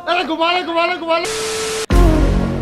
अरे घुमा ले।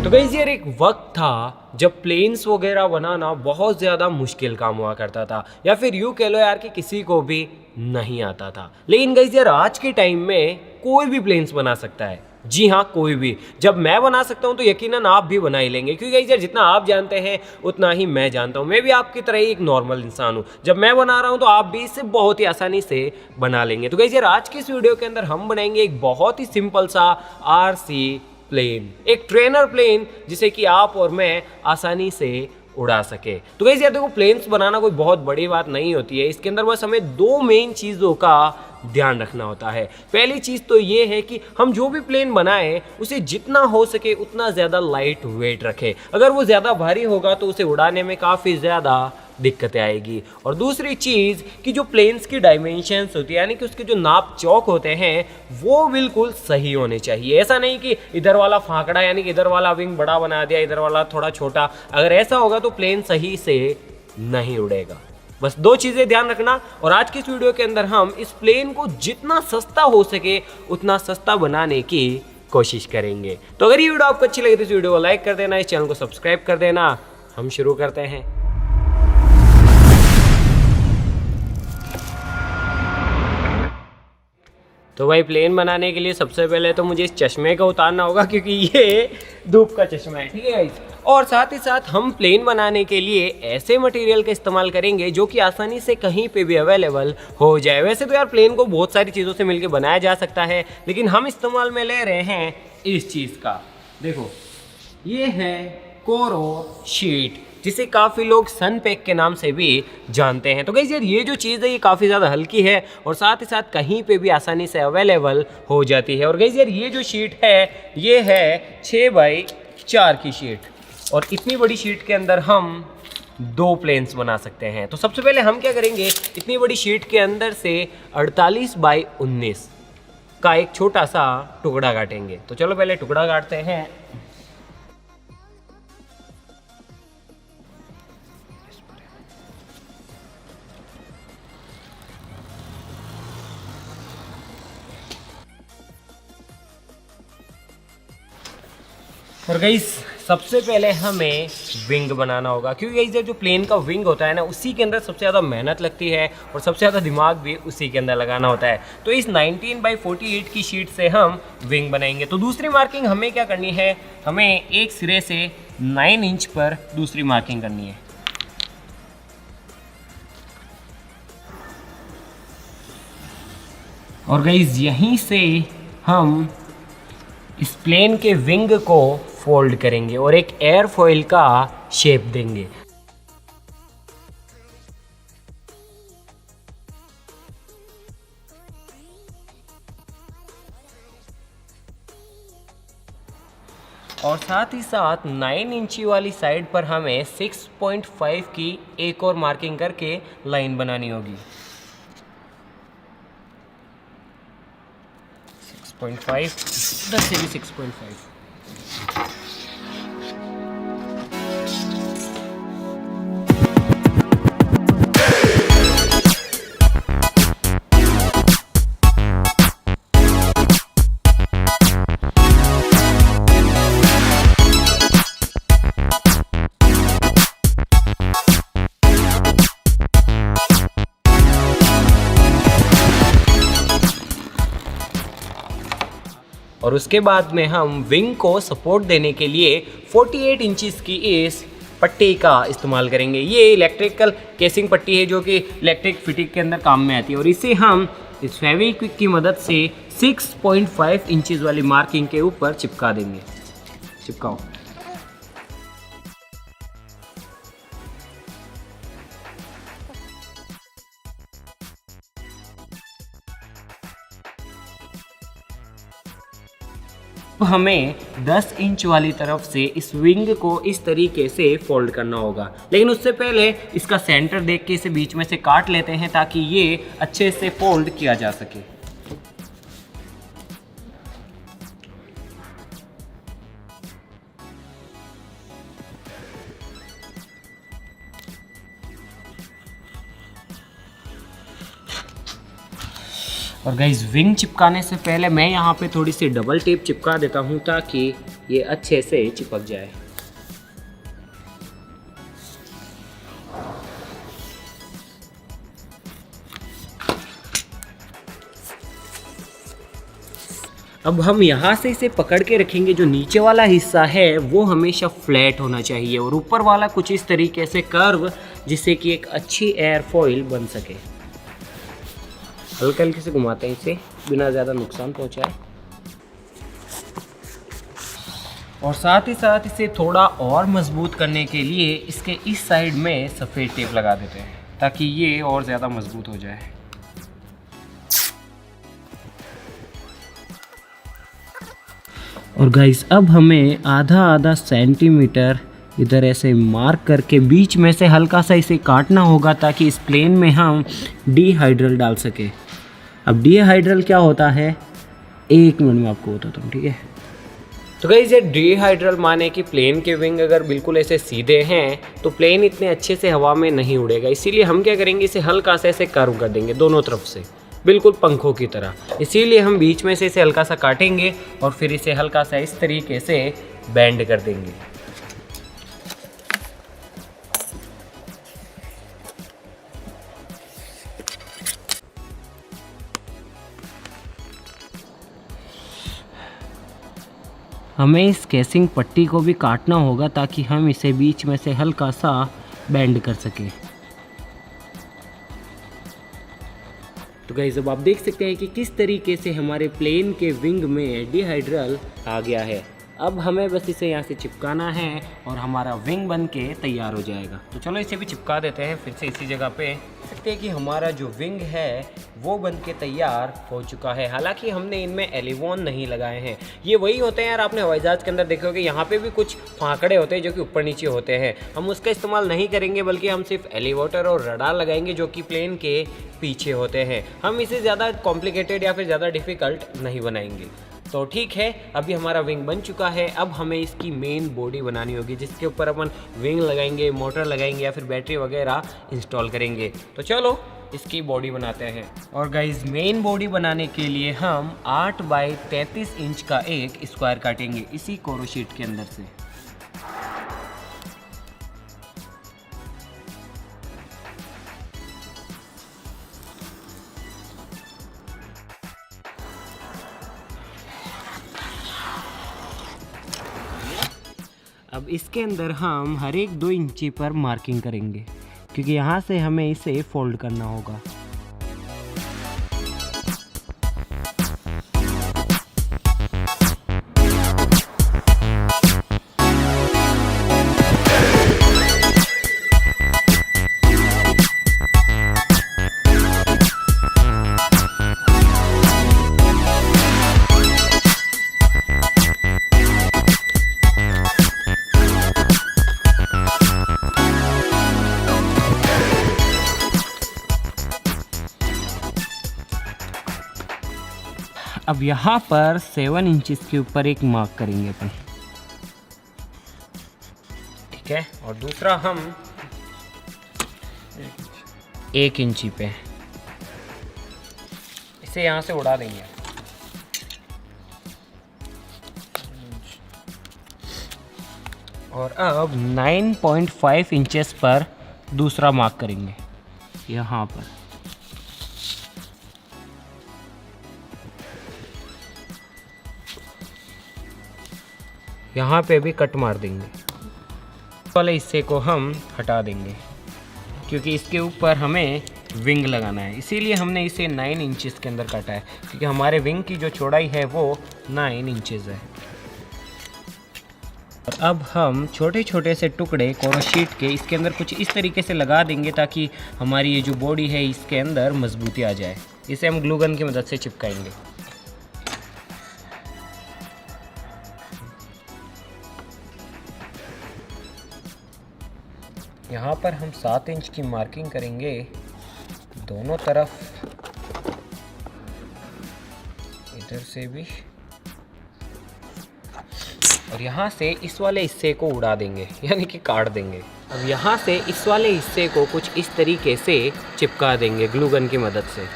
तो गाइस यार एक वक्त था जब प्लेन्स वगैरह बनाना बहुत ज़्यादा मुश्किल काम हुआ करता था, या फिर यूँ कह लो यार कि किसी को भी नहीं आता था। लेकिन गाइस यार आज के टाइम में कोई भी प्लेन्स बना सकता है। जी हाँ, कोई भी। जब मैं बना सकता हूँ तो यकीनन आप भी बना ही लेंगे, क्योंकि गाइस यार जितना आप जानते हैं उतना ही मैं जानता हूँ। मैं भी आपकी तरह ही एक नॉर्मल इंसान हूँ। जब मैं बना रहा हूँ तो आप भी इसे बहुत ही आसानी से बना लेंगे। तो गाइस यार आज की इस वीडियो के अंदर हम बनाएंगे एक बहुत ही सिंपल सा RC प्लेन, एक ट्रेनर प्लेन जिसे कि आप और मैं आसानी से उड़ा सके। तो गाइस यार देखो, प्लेन्स बनाना कोई बहुत बड़ी बात नहीं होती है। इसके अंदर बस हमें दो मेन चीज़ों का ध्यान रखना होता है। पहली चीज़ तो ये है कि हम जो भी प्लेन बनाएं उसे जितना हो सके उतना ज़्यादा लाइट वेट रखें। अगर वो ज़्यादा भारी होगा तो उसे उड़ाने में काफ़ी ज़्यादा दिक्कतें आएगी। और दूसरी चीज़ कि जो प्लेन्स की डायमेंशंस होती है, यानी कि उसके जो नाप चौक होते हैं वो बिल्कुल सही होने चाहिए। ऐसा नहीं कि इधर वाला फांकड़ा, यानी कि इधर वाला विंग बड़ा बना दिया, इधर वाला थोड़ा छोटा। अगर ऐसा होगा तो प्लेन सही से नहीं उड़ेगा। बस दो चीज़ें ध्यान रखना। और आज की इस वीडियो के अंदर हम इस प्लेन को जितना सस्ता हो सके उतना सस्ता बनाने की कोशिश करेंगे। तो अगर ये वीडियो आपको अच्छी लगी तो इस वीडियो को लाइक कर देना, इस चैनल को सब्सक्राइब कर देना। हम शुरू करते हैं। तो भाई प्लेन बनाने के लिए सबसे पहले तो मुझे इस चश्मे को उतारना होगा, क्योंकि ये धूप का चश्मा है, ठीक है गाइस। और साथ ही साथ हम प्लेन बनाने के लिए ऐसे मटेरियल का इस्तेमाल करेंगे जो कि आसानी से कहीं पे भी अवेलेबल हो जाए। वैसे तो यार प्लेन को बहुत सारी चीज़ों से मिलकर बनाया जा सकता है, लेकिन हम इस्तेमाल में ले रहे हैं इस चीज़ का। देखो, ये है कोरो शीट, जिसे काफ़ी लोग सन पैक के नाम से भी जानते हैं। तो गाइस यार ये जो चीज़ है ये काफ़ी ज़्यादा हल्की है और साथ ही साथ कहीं पे भी आसानी से अवेलेबल हो जाती है। और गाइस यार ये जो शीट है ये है 6x4 की शीट, और इतनी बड़ी शीट के अंदर हम दो प्लेन्स बना सकते हैं। तो सबसे पहले हम क्या करेंगे, इतनी बड़ी शीट के अंदर से 48x19 का एक छोटा सा टुकड़ा काटेंगे। तो चलो पहले टुकड़ा काटते हैं। और गाइस सबसे पहले हमें विंग बनाना होगा, क्योंकि गाइस जो प्लेन का विंग होता है ना, उसी के अंदर सबसे ज़्यादा मेहनत लगती है और सबसे ज़्यादा दिमाग भी उसी के अंदर लगाना होता है। तो इस 19x48 की शीट से हम विंग बनाएंगे। तो दूसरी मार्किंग हमें क्या करनी है, हमें एक सिरे से 9 इंच पर दूसरी मार्किंग करनी है। और गाइस यहीं से हम इस प्लेन के विंग को फोल्ड करेंगे और एक एयर फॉइल का शेप देंगे। और साथ ही साथ 9 इंची वाली साइड पर हमें 6.5 की एक और मार्किंग करके लाइन बनानी होगी। 6.5, 10 से भी 6.5। और उसके बाद में हम विंग को सपोर्ट देने के लिए 48 इंचेस की इस पट्टी का इस्तेमाल करेंगे। ये इलेक्ट्रिकल केसिंग पट्टी है जो कि इलेक्ट्रिक फिटिंग के अंदर काम में आती है, और इसे हम इस फेविक्विक की मदद से 6.5 इंचेस वाली मार्किंग के ऊपर चिपका देंगे। चिपकाओ। हमें 10 इंच वाली तरफ से इस विंग को इस तरीके से फोल्ड करना होगा, लेकिन उससे पहले इसका सेंटर देख के इसे बीच में से काट लेते हैं ताकि ये अच्छे से फोल्ड किया जा सके। और गाइस विंग चिपकाने से पहले मैं यहाँ पे थोड़ी सी डबल टेप चिपका देता हूँ ताकि ये अच्छे से चिपक जाए। अब हम यहाँ से इसे पकड़ के रखेंगे। जो नीचे वाला हिस्सा है वो हमेशा फ्लैट होना चाहिए और ऊपर वाला कुछ इस तरीके से कर्व, जिससे कि एक अच्छी एयरफॉइल बन सके। हल्के हल्के से घुमाते हैं इसे बिना ज़्यादा नुकसान पहुँचाए। और साथ ही साथ इसे थोड़ा और मजबूत करने के लिए इसके इस साइड में सफ़ेद टेप लगा देते हैं ताकि ये और ज़्यादा मजबूत हो जाए। और गाइस अब हमें आधा आधा सेंटीमीटर इधर ऐसे मार्क करके बीच में से हल्का सा इसे काटना होगा ताकि इस प्लेन में हम डीहाइड्रल डाल सके। अब डीहाइड्रल क्या होता है, 1 मिनट में आपको बताता हूँ, ठीक है। तो गाइस ये डीहाइड्रल माने कि प्लेन के विंग अगर बिल्कुल ऐसे सीधे हैं तो प्लेन इतने अच्छे से हवा में नहीं उड़ेगा। इसीलिए हम क्या करेंगे, इसे हल्का सा ऐसे कर्व कर देंगे दोनों तरफ से, बिल्कुल पंखों की तरह। इसीलिए हम बीच में से इसे हल्का सा काटेंगे और फिर इसे हल्का सा इस तरीके से बेंड कर देंगे। हमें इस केसिंग पट्टी को भी काटना होगा ताकि हम इसे बीच में से हल्का सा बेंड कर सकें। तो गाइस अब आप देख सकते हैं कि किस तरीके से हमारे प्लेन के विंग में डीहाइड्रल आ गया है। अब हमें बस इसे यहाँ से चिपकाना है और हमारा विंग बन के तैयार हो जाएगा। तो चलो इसे भी चिपका देते हैं फिर से इसी जगह पे। देख सकते हैं कि हमारा जो विंग है वो बन के तैयार हो चुका है। हालांकि हमने इनमें एलिवॉन नहीं लगाए हैं। ये वही होते हैं यार, आपने हवाई जहाज़ के अंदर देखे होगे, यहाँ पे भी कुछ फांकड़े होते हैं जो कि ऊपर नीचे होते हैं। हम उसका इस्तेमाल नहीं करेंगे, बल्कि हम सिर्फ एलिवेटर और रडार लगाएंगे जो कि प्लेन के पीछे होते हैं। हम इसे ज़्यादा कॉम्प्लिकेटेड या फिर ज़्यादा डिफ़िकल्ट नहीं बनाएंगे। तो ठीक है, अभी हमारा विंग बन चुका है। अब हमें इसकी मेन बॉडी बनानी होगी जिसके ऊपर अपन विंग लगाएंगे, मोटर लगाएंगे या फिर बैटरी वगैरह इंस्टॉल करेंगे। तो चलो इसकी बॉडी बनाते हैं। और गाइज मेन बॉडी बनाने के लिए हम 8 बाई 33 इंच का एक स्क्वायर काटेंगे इसी कोरो शीट के अंदर से। अब इसके अंदर हम हर एक 2 इंची पर मार्किंग करेंगे क्योंकि यहाँ से हमें इसे फोल्ड करना होगा। अब यहाँ पर 7 इंचेस के ऊपर एक मार्क करेंगे अपन, ठीक है। और दूसरा हम 1 इंची पे इसे यहाँ से उड़ा देंगे। और अब 9.5 इंचेस पर दूसरा मार्क करेंगे यहाँ पर। यहाँ पे भी कट मार देंगे। वाले हिस्से को हम हटा देंगे क्योंकि इसके ऊपर हमें विंग लगाना है, इसीलिए हमने इसे 9 इंचेस के अंदर काटा है क्योंकि हमारे विंग की जो चौड़ाई है वो 9 इंचेस है। और अब हम छोटे छोटे से टुकड़े कोरो शीट के इसके अंदर कुछ इस तरीके से लगा देंगे ताकि हमारी ये जो बॉडी है इसके अंदर मजबूती आ जाए। इसे हम ग्लू गन की मदद से चिपकाएंगे। यहाँ पर हम 7 इंच की मार्किंग करेंगे दोनों तरफ, इधर से भी, और यहाँ से इस वाले हिस्से को उड़ा देंगे यानी कि काट देंगे। अब यहाँ से इस वाले हिस्से को कुछ इस तरीके से चिपका देंगे ग्लू गन की मदद से।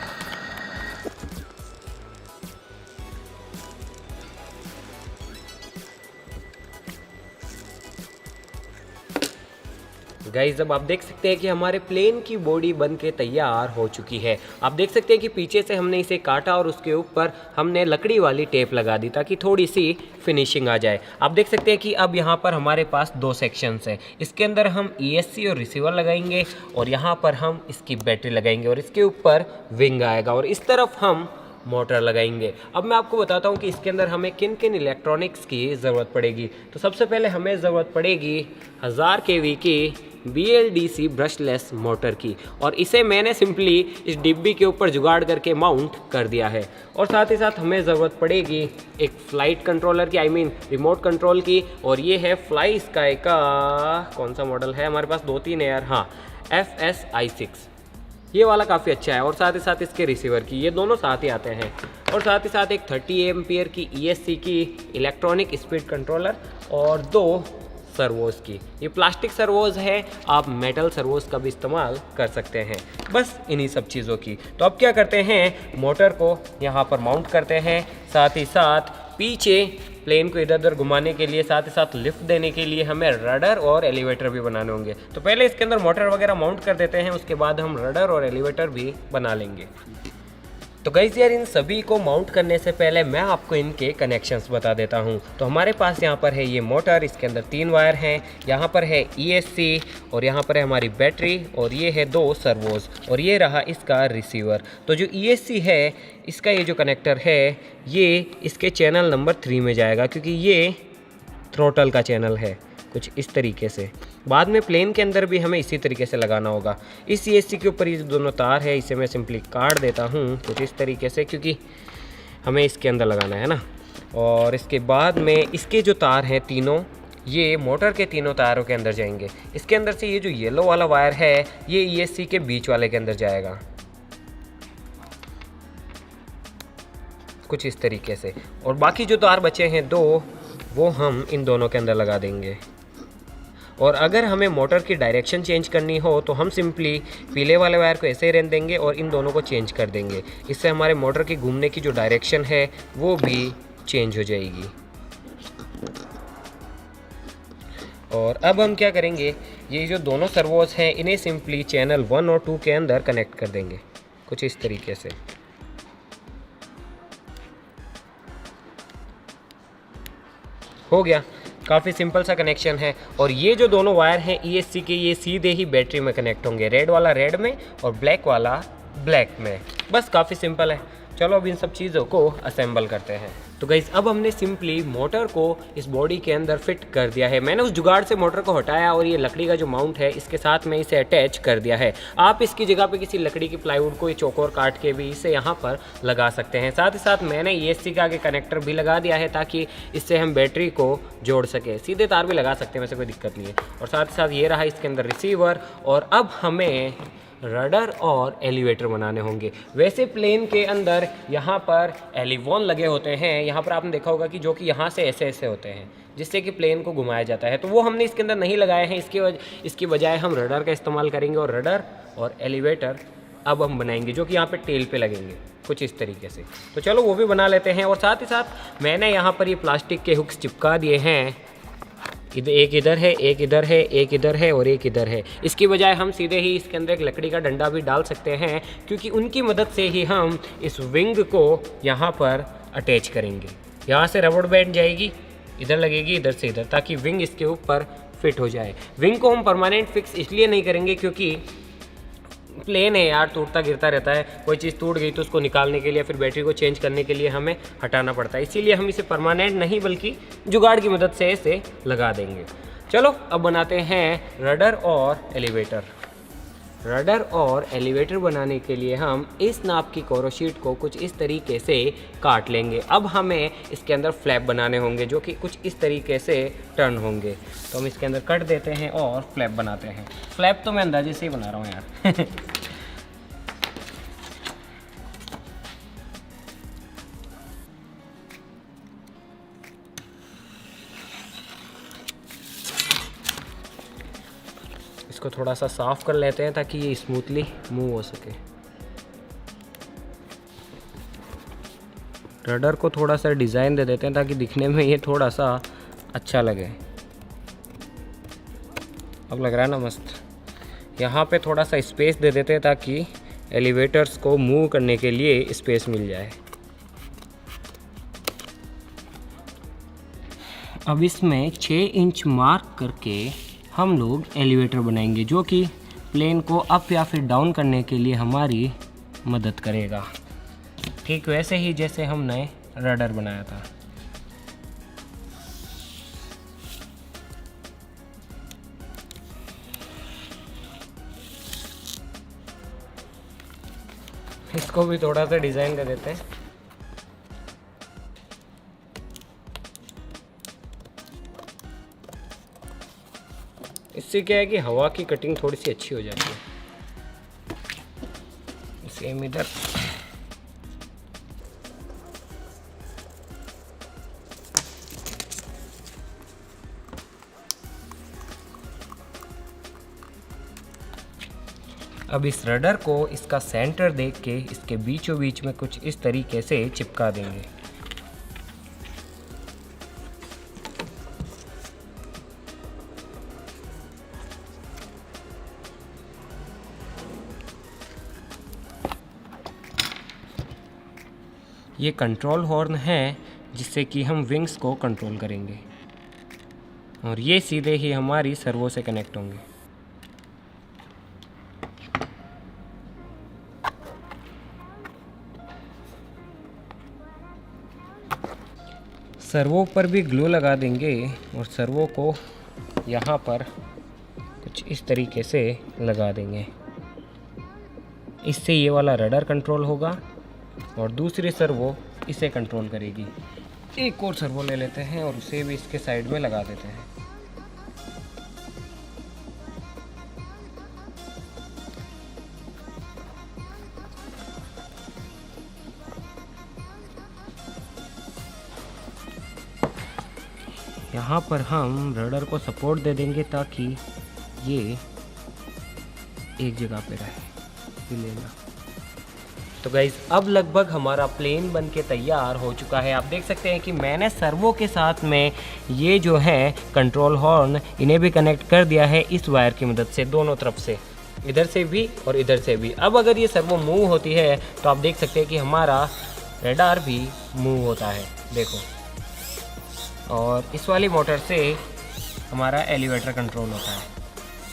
गाइस अब आप देख सकते हैं कि हमारे प्लेन की बॉडी बन के तैयार हो चुकी है। आप देख सकते हैं कि पीछे से हमने इसे काटा और उसके ऊपर हमने लकड़ी वाली टेप लगा दी ताकि थोड़ी सी फिनिशिंग आ जाए। आप देख सकते हैं कि अब यहाँ पर हमारे पास 2 सेक्शंस हैं। इसके अंदर हम ESC और रिसीवर लगाएंगे और यहाँ पर हम इसकी बैटरी लगाएंगे और इसके ऊपर विंग आएगा और इस तरफ हम मोटर लगाएंगे। अब मैं आपको बताता हूँ कि इसके अंदर हमें किन किन इलेक्ट्रॉनिक्स की ज़रूरत पड़ेगी। तो सबसे पहले हमें ज़रूरत पड़ेगी 1000 kV की BLDC ब्रशलेस मोटर की और इसे मैंने सिंपली इस डिब्बी के ऊपर जुगाड़ करके माउंट कर दिया है। और साथ ही साथ हमें ज़रूरत पड़ेगी एक फ़्लाइट कंट्रोलर की, रिमोट कंट्रोल की, और ये है फ्लाई स्काई का कौन सा मॉडल है, हमारे पास 2-3 है यार, हाँ FSI6, ये वाला काफ़ी अच्छा है। और साथ ही साथ इसके रिसीवर की, ये दोनों साथ ही आते हैं। और साथ ही साथ एक 30 एम्पियर की ESC की इलेक्ट्रॉनिक स्पीड कंट्रोलर और 2 सर्वोस की। ये प्लास्टिक सर्वोस है, आप मेटल सर्वोस का भी इस्तेमाल कर सकते हैं। बस इन्हीं सब चीज़ों की। तो अब क्या करते हैं, मोटर को यहाँ पर माउंट करते हैं। साथ ही साथ पीछे प्लेन को इधर उधर घुमाने के लिए, साथ ही साथ लिफ्ट देने के लिए हमें रडर और एलिवेटर भी बनाने होंगे। तो पहले इसके अंदर मोटर वगैरह माउंट कर देते हैं, उसके बाद हम रडर और एलिवेटर भी बना लेंगे। तो गाइस यार इन सभी को माउंट करने से पहले मैं आपको इनके कनेक्शंस बता देता हूं। तो हमारे पास यहाँ पर है ये मोटर, इसके अंदर 3 वायर हैं, यहाँ पर है ESC और यहाँ पर है हमारी बैटरी और ये है 2 सर्वोस और ये रहा इसका रिसीवर। तो जो ESC है इसका ये जो कनेक्टर है ये इसके चैनल नंबर 3 में जाएगा क्योंकि ये थ्रोटल का चैनल है कुछ इस तरीके से। बाद में प्लेन के अंदर भी हमें इसी तरीके से लगाना होगा। इस ESC के ऊपर ये जो दोनों तार है इसे मैं सिंपली काट देता हूँ कुछ इस तरीके से क्योंकि हमें इसके अंदर लगाना है ना। और इसके बाद में इसके जो तार हैं तीनों, ये मोटर के तीनों तारों के अंदर जाएंगे। इसके अंदर से ये जो येलो वाला वायर है ये ESC के बीच वाले के अंदर जाएगा कुछ इस तरीके से। और बाकी जो तार बचे हैं 2 वो हम इन दोनों के अंदर लगा देंगे। और अगर हमें मोटर की डायरेक्शन चेंज करनी हो तो हम सिंपली पीले वाले वायर को ऐसे ही रहने देंगे और इन दोनों को चेंज कर देंगे। इससे हमारे मोटर की घूमने की जो डायरेक्शन है वो भी चेंज हो जाएगी। और अब हम क्या करेंगे, ये जो दोनों सर्वोस हैं इन्हें सिंपली चैनल 1 और 2 के अंदर कनेक्ट कर देंगे कुछ इस तरीके से। हो गया, काफ़ी सिंपल सा कनेक्शन है। और ये जो दोनों वायर हैं ESC के ये सीधे ही बैटरी में कनेक्ट होंगे, रेड वाला रेड में और ब्लैक वाला ब्लैक में। बस काफ़ी सिंपल है। चलो अब इन सब चीज़ों को असेंबल करते हैं। तो गाइस अब हमने सिंपली मोटर को इस बॉडी के अंदर फिट कर दिया है। मैंने उस जुगाड़ से मोटर को हटाया और ये लकड़ी का जो माउंट है इसके साथ में इसे अटैच कर दिया है। आप इसकी जगह पे किसी लकड़ी की प्लाईवुड को चौकोर काट के भी इसे यहाँ पर लगा सकते हैं। साथ ही साथ मैंने ESC का आगे कनेक्टर भी लगा दिया है ताकि इससे हम बैटरी को जोड़ सके। सीधे तार भी लगा सकते हैं, वैसे कोई दिक्कत नहीं है। और साथ ही साथ ये रहा इसके अंदर रिसीवर। और अब हमें रडर और एलिवेटर बनाने होंगे। वैसे प्लेन के अंदर यहाँ पर एलिवॉन लगे होते हैं, यहाँ पर आपने देखा होगा कि जो कि यहाँ से ऐसे ऐसे होते हैं जिससे कि प्लेन को घुमाया जाता है, तो वो हमने इसके अंदर नहीं लगाए हैं। इसकी बजाय हम रडर का इस्तेमाल करेंगे और रडर और एलिवेटर अब हम बनाएंगे जो कि यहाँ पे टेल पे लगेंगे कुछ इस तरीके से। तो चलो वो भी बना लेते हैं। और साथ ही साथ मैंने यहाँ पर ये प्लास्टिक के हुक्स चिपका दिए हैं, एक इधर है, एक इधर है, एक इधर है और एक इधर है। इसकी बजाय हम सीधे ही इसके अंदर एक लकड़ी का डंडा भी डाल सकते हैं क्योंकि उनकी मदद से ही हम इस विंग को यहाँ पर अटैच करेंगे। यहाँ से रबड़ बैंड जाएगी, इधर लगेगी, इधर से इधर, ताकि विंग इसके ऊपर फिट हो जाए। विंग को हम परमानेंट फिक्स इसलिए नहीं करेंगे क्योंकि प्लेन है यार, टूटता गिरता रहता है। कोई चीज़ टूट गई तो उसको निकालने के लिए फिर बैटरी को चेंज करने के लिए हमें हटाना पड़ता है। इसीलिए हम इसे परमानेंट नहीं बल्कि जुगाड़ की मदद से इसे लगा देंगे। चलो अब बनाते हैं रडर और एलिवेटर। रडर और एलिवेटर बनाने के लिए हम इस नाप की कोरोशीट को कुछ इस तरीके से काट लेंगे। अब हमें इसके अंदर फ्लैप बनाने होंगे जो कि कुछ इस तरीके से टर्न होंगे। तो हम इसके अंदर कट देते हैं और फ्लैप बनाते हैं। फ्लैप तो मैं अंदाजे से ही बना रहा हूँ यार। इसको थोड़ा सा साफ़ कर लेते हैं ताकि ये स्मूथली मूव हो सके। रडर को थोड़ा सा डिज़ाइन दे देते हैं ताकि दिखने में ये थोड़ा सा अच्छा लगे। अब लग रहा है ना मस्त। यहाँ पे थोड़ा सा स्पेस दे देते हैं ताकि एलिवेटर्स को मूव करने के लिए स्पेस मिल जाए। अब इसमें 6 इंच मार्क करके हम लोग एलिवेटर बनाएंगे जो कि प्लेन को अप या फिर डाउन करने के लिए हमारी मदद करेगा, ठीक वैसे ही जैसे हमने रडर बनाया था। इसको भी थोड़ा सा डिज़ाइन कर देते हैं। इससे क्या है कि हवा की कटिंग थोड़ी सी अच्छी हो जाती है। सेम इधर। अब इस रडर को इसका सेंटर देख के इसके बीचों बीच में कुछ इस तरीके से चिपका देंगे। ये कंट्रोल हॉर्न है जिससे कि हम विंग्स को कंट्रोल करेंगे और ये सीधे ही हमारी सर्वो से कनेक्ट होंगे। सर्वो पर भी ग्लू लगा देंगे और सर्वो को यहाँ पर कुछ इस तरीके से लगा देंगे। इससे ये वाला रडर कंट्रोल होगा और दूसरी सर्वो इसे कंट्रोल करेगी। एक और सर्वो ले लेते हैं और उसे भी इसके साइड में लगा देते हैं। यहाँ पर हम रडर को सपोर्ट दे देंगे ताकि ये एक जगह पे रहे लेना। तो गाइज अब लगभग हमारा प्लेन बन के तैयार हो चुका है। आप देख सकते हैं कि मैंने सर्वो के साथ में ये जो है कंट्रोल हॉर्न इन्हें भी कनेक्ट कर दिया है इस वायर की मदद से, दोनों तरफ से, इधर से भी और इधर से भी। अब अगर ये सर्वो मूव होती है तो आप देख सकते हैं कि हमारा रडार भी मूव होता है, देखो। और इस वाली मोटर से हमारा एलिवेटर कंट्रोल होता है,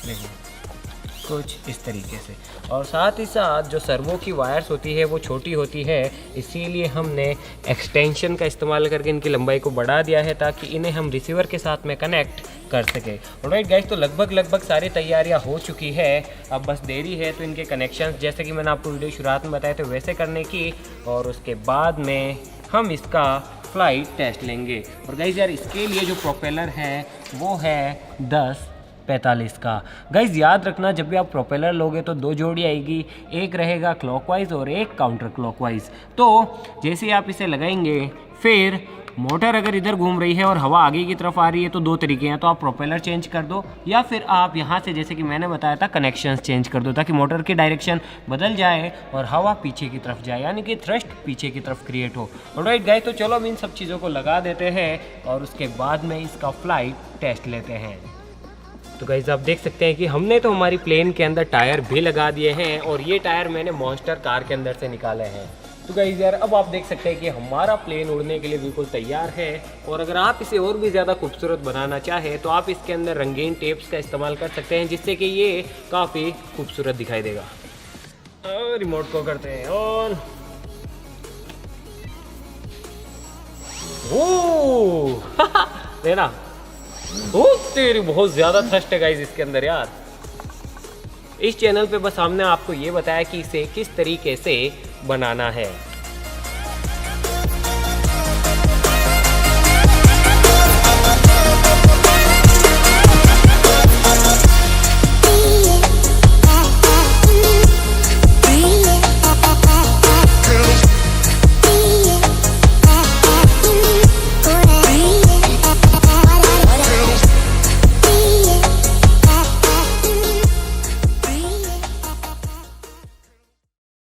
देखो कुछ इस तरीके से। और साथ ही साथ जो सर्वो की वायर्स होती है वो छोटी होती है, इसीलिए हमने एक्सटेंशन का इस्तेमाल करके इनकी लंबाई को बढ़ा दिया है ताकि इन्हें हम रिसीवर के साथ में कनेक्ट कर सके। ऑलराइट गाइस, तो लगभग सारी तैयारियां हो चुकी है। अब बस देरी है तो इनके कनेक्शंस जैसे कि मैंने आपको वीडियो शुरुआत में बताया थे वैसे करने की, और उसके बाद में हम इसका फ्लाइट टेस्ट लेंगे। और गाइस यार, इसके लिए जो प्रोपेलर है वो है 1045 का। गाइस याद रखना, जब भी आप प्रोपेलर लोगे तो 2 जोड़ी आएगी, एक रहेगा क्लॉकवाइज और एक काउंटर क्लॉकवाइज। तो जैसे ही आप इसे लगाएंगे, फिर मोटर अगर इधर घूम रही है और हवा आगे की तरफ आ रही है तो 2 तरीके हैं, तो आप प्रोपेलर चेंज कर दो या फिर आप यहाँ से जैसे कि मैंने बताया था कनेक्शंस चेंज कर दो ताकि मोटर की डायरेक्शन बदल जाए और हवा पीछे की तरफ जाए, यानी कि थ्रस्ट पीछे की तरफ क्रिएट हो। ऑलराइट गाइस, तो चलो हम इन सब चीज़ों को लगा देते हैं और उसके बाद में इसका फ्लाइट टेस्ट लेते हैं। तो गाइस आप देख सकते हैं कि हमने तो हमारी प्लेन के अंदर टायर भी लगा दिए हैं और ये टायर मैंने मॉन्स्टर कार के अंदर से निकाले हैं। तो गाइस यार, अब आप देख सकते हैं कि हमारा प्लेन उड़ने के लिए बिल्कुल तैयार है। और अगर आप इसे और भी ज़्यादा खूबसूरत बनाना चाहें तो आप इसके अंदर रंगीन टेप्स का इस्तेमाल कर सकते हैं, जिससे कि ये काफ़ी खूबसूरत दिखाई देगा। रिमोट को करते हैं ऑन। ओह देना, तेरी बहुत ज़्यादा थ्रस्ट है गाइस इसके अंदर यार। इस चैनल पे बस हमने आपको ये बताया कि इसे किस तरीके से बनाना है।